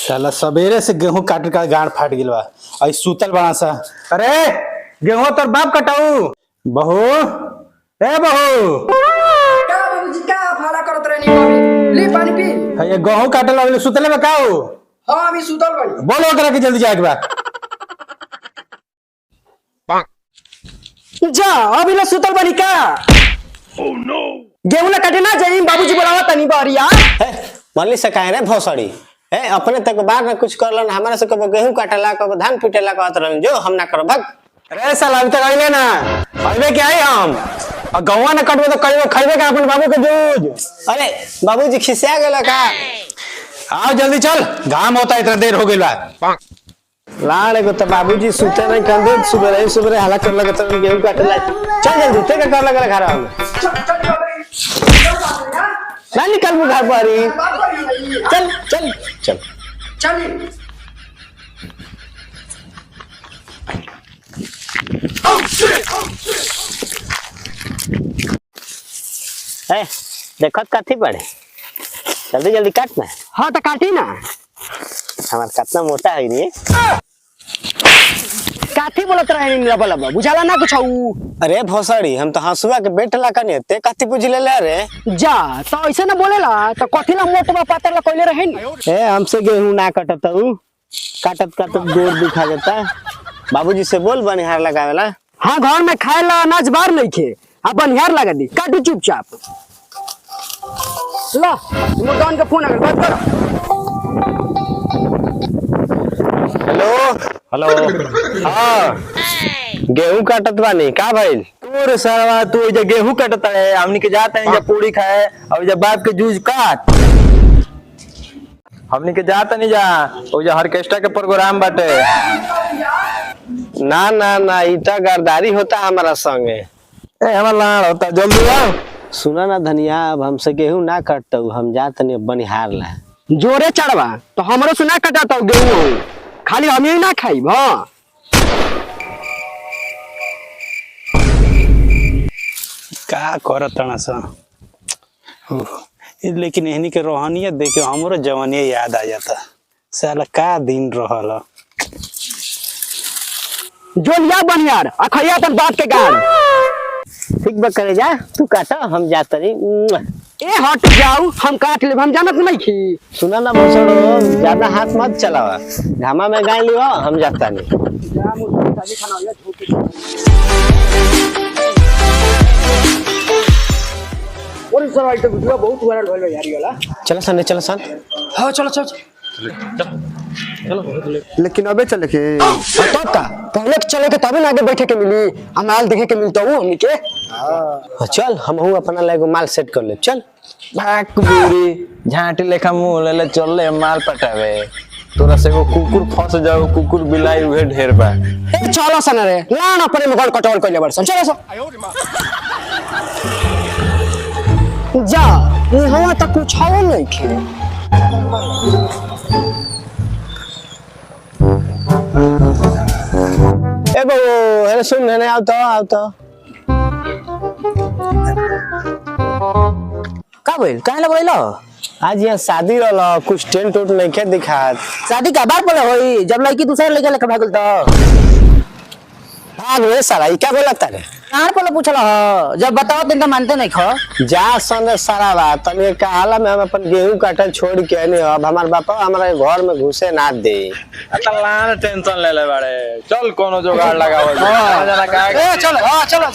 साला सवेरे से गेहूं काट का गाड़ फाट गिल बा। आई सुतल बड़ा सा। अरे गेहूं तोर बाप कटाऊ। बहू ए बहू का बाबूजी का फाला करत रहनी बाबी ले पानी पी। ये गेहूं काटल वाले सुतले में काऊ। हां अभी सुतल बनी। बोलो करा के जल्दी जाके बा। जा अभी ले सुतल बनी का। ओह नो गेहूं ना काटे ना जाई बाबूजी बुलावा तनी बारिया। मरली से काहे रे भोसड़ी ए अपने तक बार में कुछ करलन हमारा से कब गेहूं काटेला कब धान पिटेला कहत रहन जो हम ना करो भाग। अरे साला अभी तक आइले ना अबे क्या है हम और गौवा ना कटबे तो कइबे खइबे का अपन बाबू के दूध। अरे बाबूजी खिसिया गेला का। आओ जल्दी चल घाम होता है इतना देर हो गइल बा। लाड़ को तो बाबूजी सुते नहीं कंदे सुबह हला कर लगे तो गेहूं काटेला चल जल्दी ते का कर लगे घर में ना निकल मु घर पर चल चल चल चल ए देखत काथी पड़े जल्दी जल्दी काट ना। हां तो काटी ना हमार कितना मोटा है रे। काठी बोलत रहे नी लब लब बुझाला ना कुछ। अरे भोसड़ी हम तो हंसुआ के बेटला कने ते काथी बुझ ले रे। जा तो ऐसे ना बोलेला तो कठिला मोटवा पातर ला कोइले रहे नी। ए हमसे गेहूं ना कटतऊ काटत काटत गोड़ दुखा जाता। बाबूजी से बोल बनिहार लगावेला। हां घर में खाएला अनाज बार नहीं खे अब बनिहार लगा दी काटू चुपचाप। ला मुर्दान का फोन आ गया बात करो। हेलो हेलो हां गेहूं काटत बानी का भइल। तोरे सरवा तू जे गेहूं काटत है हमनी के जात नहीं जे पूरी खाए और जे बाप के जूझ काट हमनी के जात नहीं जा ओ जे ऑर्केस्ट्रा के प्रोग्राम बाटे। ना ना ना इटा गरदारी होता हमारा संगे। ए हमार लाड़ होता जल्दी आओ। सुना ना धनिया अब हमसे गेहूं ना काटतऊ हम जात नहीं बनिहार ला। जोरे चढ़वा तो हमरो से ना कटाता गेहूं खाली हम ही ना खाई। हां का करत सा लेकिन एहनी के रोहनियत देखे हमरो जवानी याद आ जाता। साला का दिन रहल। जो लिया बनियार अखैया अपन बात के गान। ठीक बा करे जा तू काटा हम जात नहीं। ए हट जाऊ हम काट ले हम जानत नहीं खी। सुना ना भोसड़ो ज्यादा हाथ मत चलावा घामा में गाय लियो हम जाता नहीं। और सर आइटम वीडियो बहुत वायरल होल यार ये वाला। चलो सन चलो सन। हां चलो चलो लेकिन अबे चले के तो का पहले चले के तभी ना आगे बैठे के मिली माल देखे के मिलता हूं हमनी के। चल हम हूं अपना लेगो माल सेट कर ले चल। भाग बुरी झांटी लेखा मुंह ले ले चल ले माल पटावे तोरा से को कुकुर फंस जाओ कुकुर बिलाई उहे ढेर बा। ए चलो सन रे लान अपने में गल कटवल कइले बरसन चलो सो जा यहाँ तक कुछ हो नहीं खे। ए बो अरे सुन ने आओ तो का बोल काहे लगइलो। आज यहाँ शादी रहल कुछ टेंट उट नहीं के दिखात। शादी का बार पले होई जब लड़की दूसरे लड़के लेके भागल तो भाग रे साला ई क्या बोलत रे। काहे पले पूछला हो जब बताओ दिन का मानते नहीं खो। जा सन सारा बात तने कहाला में हम अपन गेहूं काटल छोड़ के नहीं अब हमार बापा हमारे घर में घुसे ना दे। अतला टेंशन ले ले बाड़े चल कोनो जुगाड़ लगावल। ए चलो हां चलो चलो।